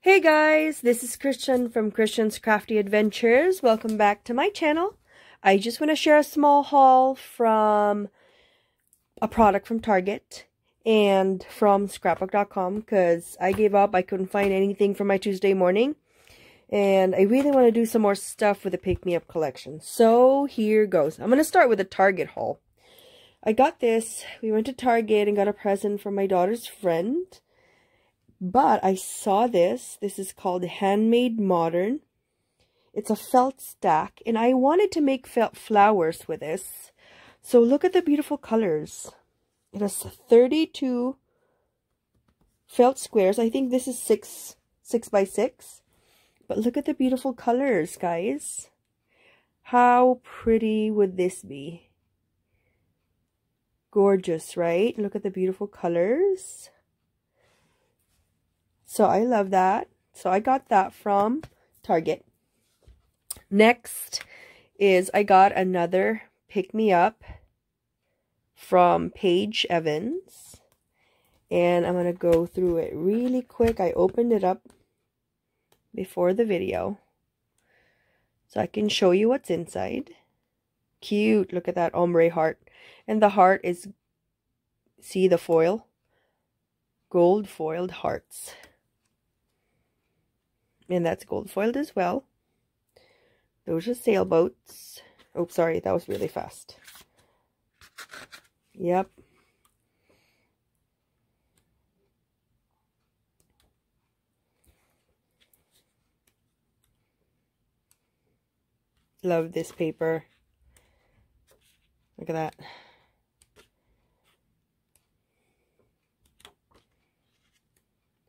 Hey guys, this is Kristianne from Kristianne's Crafty Adventures. Welcome back to my channel. I just want to share a small haul from a product from Target and from scrapbook.com because I gave up. I couldn't find anything for my Tuesday morning. And I really want to do some more stuff with the Pick Me Up collection. So here goes. I'm going to start with a Target haul. I got this. We went to Target and got a present from my daughter's friend. But I saw this. This is called Handmade Modern. It's a felt stack. And I wanted to make felt flowers with this. So look at the beautiful colors. It has 32 felt squares. I think this is 6 by 6. But look at the beautiful colors, guys. How pretty would this be? Gorgeous, right? Look at the beautiful colors. So I love that. So I got that from Target. Next is I got another Pick Me Up from Paige Evans. And I'm going to go through it really quick. I opened it up before the video so I can show you what's inside. Cute. Look at that ombre heart. And the heart is, see the foil? Gold foiled hearts. And that's gold foiled as well. Those are sailboats. Oh, sorry, that was really fast. Yep. Love this paper. Look at that.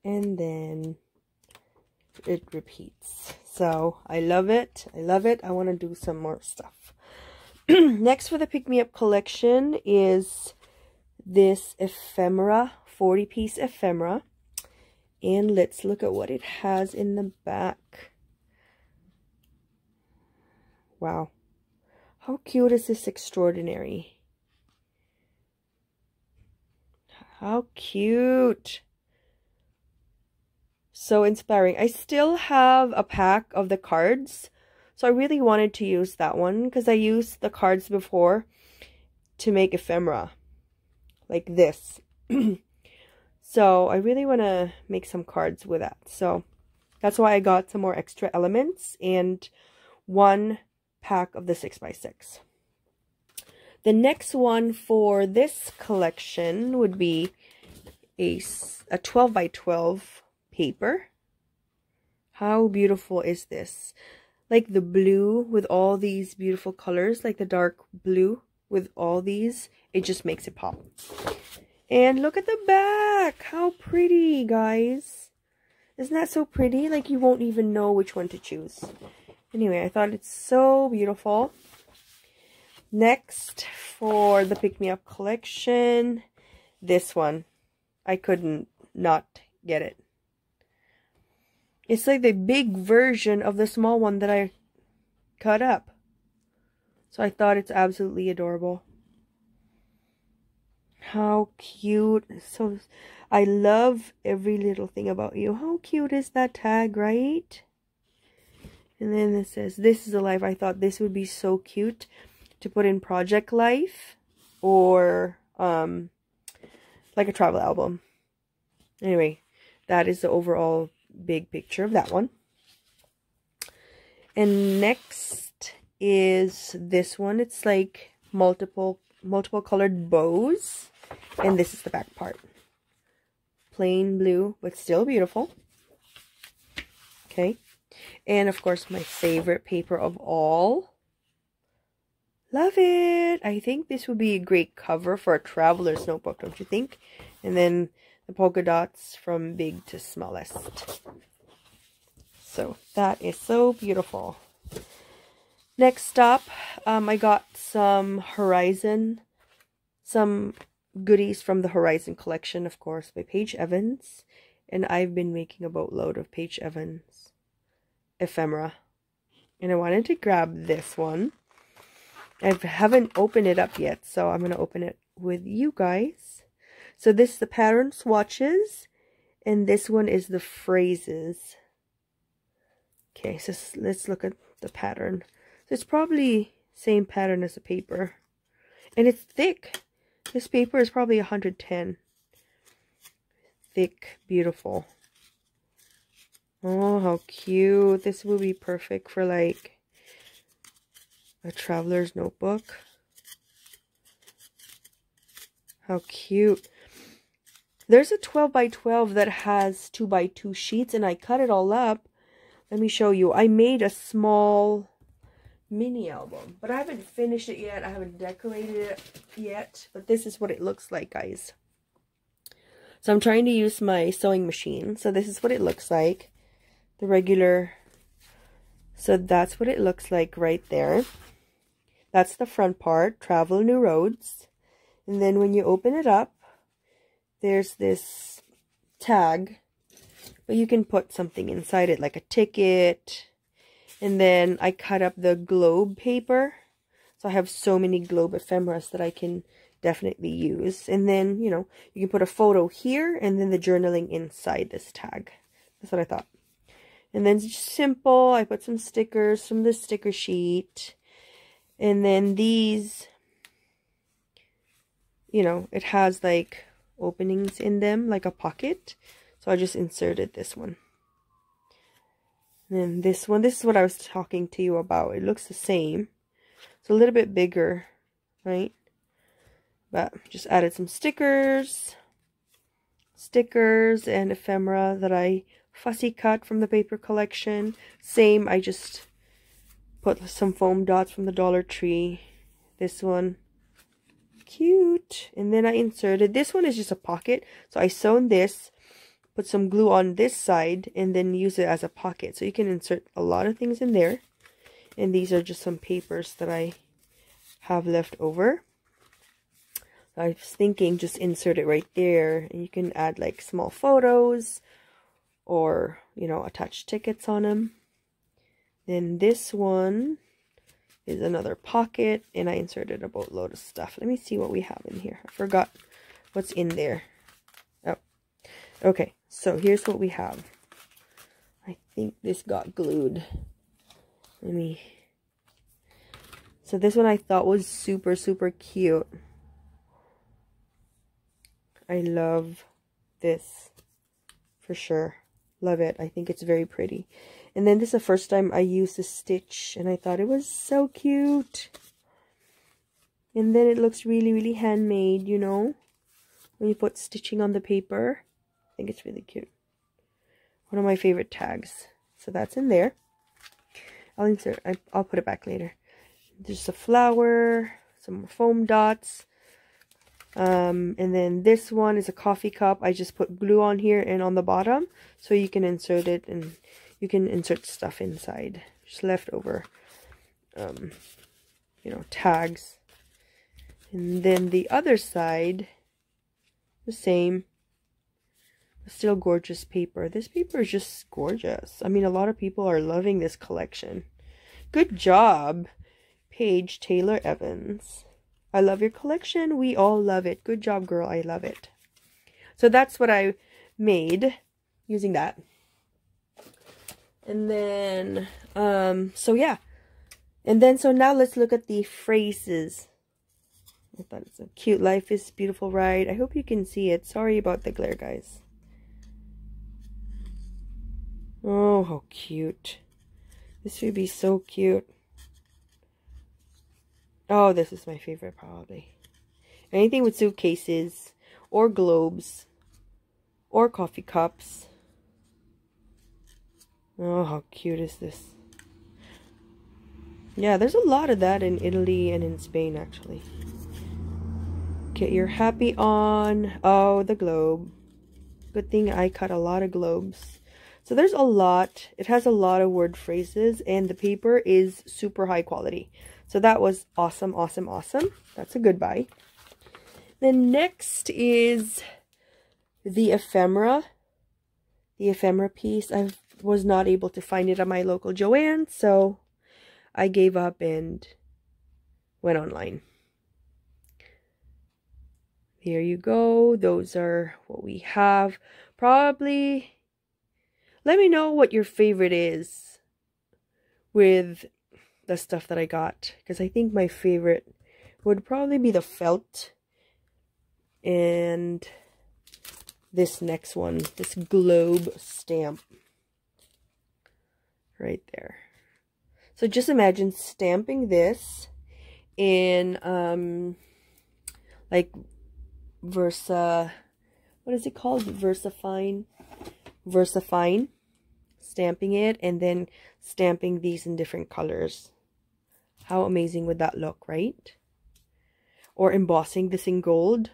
And then it repeats. So I love it. I love it. I want to do some more stuff. Next for the Pick Me Up collection is this ephemera, 40-piece ephemera. And let's look at what it has in the back. Wow. How cute is this extraordinary? How cute. So inspiring. I still have a pack of the cards. So I really wanted to use that one because I used the cards before to make ephemera. Like this. So I really want to make some cards with that. So that's why I got some more extra elements and one pack of the 6 by 6. The next one for this collection would be a 12 by 12 paper. How beautiful is this? Like the blue with all these beautiful colors, like the dark blue with all these, it just makes it pop. And look at the back. How pretty, guys. Isn't that so pretty? Like you won't even know which one to choose. Anyway, I thought it's so beautiful. Next, for the Pick Me Up collection, this one. I couldn't not get it. It's like the big version of the small one that I cut up. So I thought it's absolutely adorable. How cute. So I love every little thing about you. How cute is that tag, right? And then it says, "This is a life." I thought this would be so cute to put in project life or like a travel album. Anyway, that is the overall big picture of that one. And next is this one. It's like multiple colored bows. And this is the back part. Plain blue, but still beautiful. Okay. And of course, my favorite paper of all. Love it. I think this would be a great cover for a traveler's notebook, don't you think? And then the polka dots from big to smallest. So that is so beautiful. Next up, I got some goodies from the Horizon collection, of course, by Paige Evans. And I've been making a boatload of Paige Evans ephemera. And I wanted to grab this one. I haven't opened it up yet, so I'm going to open it with you guys. So this is the pattern swatches, and this one is the phrases. Okay, so let's look at the pattern. So it's probably same pattern as the paper. And it's thick. This paper is probably 110. Thick, beautiful. Oh, how cute. This will be perfect for like a traveler's notebook. How cute. There's a 12 by 12 that has 2 by 2 sheets, and I cut it all up. Let me show you. I made a small mini album, but I haven't finished it yet. I haven't decorated it yet, but this is what it looks like, guys. So I'm trying to use my sewing machine. So this is what it looks like. The regular. So that's what it looks like right there. That's the front part. Travel new roads. And then when you open it up, there's this tag. But you can put something inside it, like a ticket. And then I cut up the globe paper. So I have so many globe ephemeras that I can definitely use. And then, you know, you can put a photo here and then the journaling inside this tag. That's what I thought. And then it's just simple. I put some stickers from the sticker sheet. And then these, you know, it has like openings in them, like a pocket. So I just inserted this one. And then this one, this is what I was talking to you about. It looks the same. It's a little bit bigger, right? But just added some stickers and ephemera that I fussy cut from the paper collection. Same, I just put some foam dots from the Dollar Tree. This one, cute. And then I inserted, this one is just a pocket. So I sewn this, put some glue on this side, and then use it as a pocket. So you can insert a lot of things in there. And these are just some papers that I have left over. I was thinking just insert it right there, and you can add like small photos or, you know, attach tickets on them. Then this one is another pocket, and I inserted a boatload of stuff. Let me see what we have in here. I forgot what's in there. Oh, okay. So here's what we have. I think this got glued. So this one I thought was super, super cute. I love this for sure. Love it. I think it's very pretty. And then this is the first time I used this stitch, and I thought it was so cute. And then it looks really, really handmade, you know, when you put stitching on the paper. I think it's really cute. One of my favorite tags. So that's in there. I'll insert, I'll put it back later. Just a flower, some foam dots. And then this one is a coffee cup. I just put glue on here and on the bottom, so you can insert it, and you can insert stuff inside. Just leftover, you know, tags. And then the other side, the same. Still gorgeous paper. This paper is just gorgeous. I mean, a lot of people are loving this collection. Good job, Paige Taylor Evans. I love your collection. We all love it. Good job, girl. I love it. So that's what I made using that. And then, so yeah. And then, so now let's look at the phrases. I thought it's a cute. Life is beautiful, right? I hope you can see it. Sorry about the glare, guys. Oh, how cute. This would be so cute. Oh, this is my favorite, probably. Anything with suitcases, or globes, or coffee cups. Oh, how cute is this? Yeah, there's a lot of that in Italy and in Spain, actually. Get your happy on. Oh, the globe. Good thing I cut a lot of globes. So there's a lot. It has a lot of word phrases, and the paper is super high quality. So that was awesome, awesome, awesome. That's a good buy. Then next is the ephemera. The ephemera piece. I was not able to find it at my local Joann, so I gave up and went online. Here you go. Those are what we have. Probably, let me know what your favorite is. with the stuff that I got, because I think my favorite would probably be the felt and this next one, this globe stamp right there. So just imagine stamping this in like Versa, what is it called? VersaFine, stamping it and then stamping these in different colors. How amazing would that look, right? Or embossing this in gold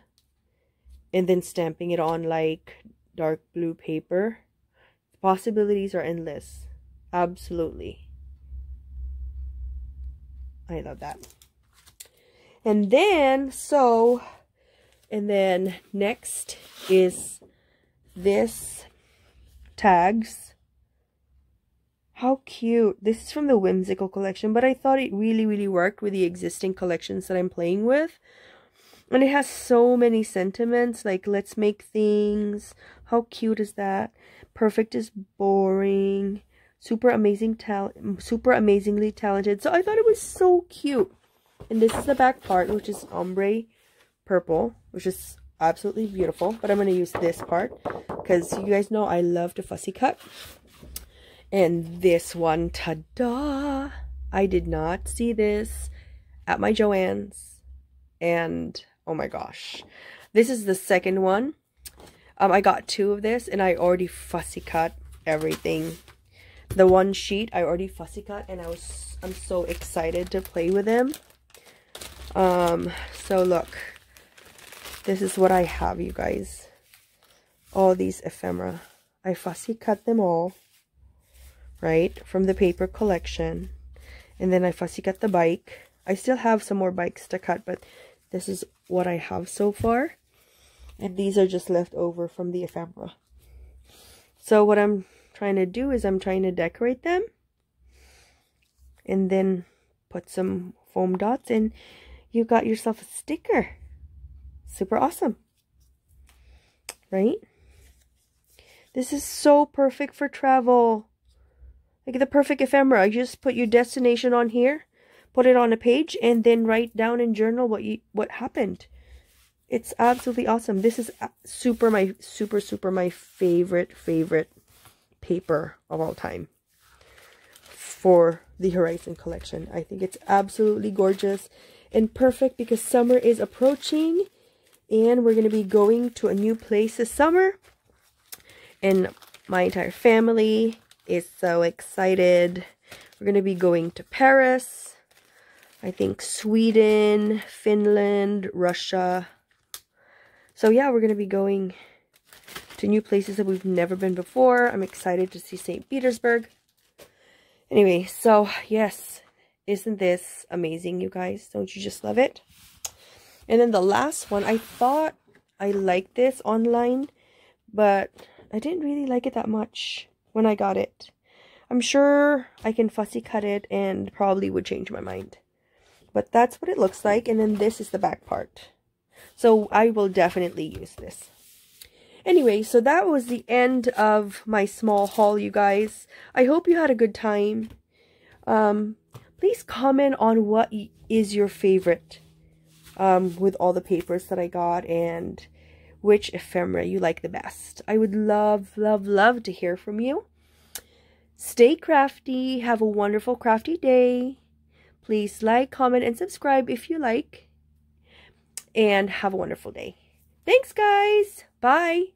and then stamping it on like dark blue paper. The possibilities are endless. Absolutely. I love that. And then, next is this tags. How cute. This is from the Whimsical collection, but I thought it really, really worked with the existing collections that I'm playing with. And it has so many sentiments, like let's make things. How cute is that? Perfect is boring. Super amazingly talented. So I thought it was so cute. And this is the back part, which is ombre purple, which is absolutely beautiful. But I'm going to use this part because you guys know I love to fussy cut. And this one, ta-da! I did not see this at my Joann's. And oh my gosh. This is the second one. I got 2 of this and I already fussy cut everything. The one sheet I already fussy cut and I'm so excited to play with them. So look. This is what I have, you guys. All these ephemera. I fussy cut them all. Right? From the paper collection. And then I fussy cut the bike. I still have some more bikes to cut, but this is what I have so far. And these are just left over from the ephemera. So what I'm trying to do is I'm trying to decorate them. And then put some foam dots and you got yourself a sticker. Super awesome. Right? This is so perfect for travel. Like the perfect ephemera. You just put your destination on here. Put it on a page and then write down in journal what happened. It's absolutely awesome. This is super my favorite paper of all time for the Horizon collection. I think it's absolutely gorgeous and perfect because summer is approaching and we're going to be going to a new place this summer. And my entire family is so excited. We're going to be going to Paris. I think Sweden, Finland, Russia. So yeah, we're going to be going to new places that we've never been before. I'm excited to see St. Petersburg. Anyway, so yes, isn't this amazing, you guys? Don't you just love it? And then the last one, I thought I liked this online, but I didn't really like it that much when I got it. I'm sure I can fussy cut it and probably would change my mind. But that's what it looks like. And then this is the back part. So I will definitely use this. Anyway, so that was the end of my small haul, you guys. I hope you had a good time. Please comment on what is your favorite with all the papers that I got and which ephemera you like the best. I would love, love, love to hear from you. Stay crafty. Have a wonderful crafty day. Please like, comment, and subscribe if you like. And have a wonderful day. Thanks, guys. Bye.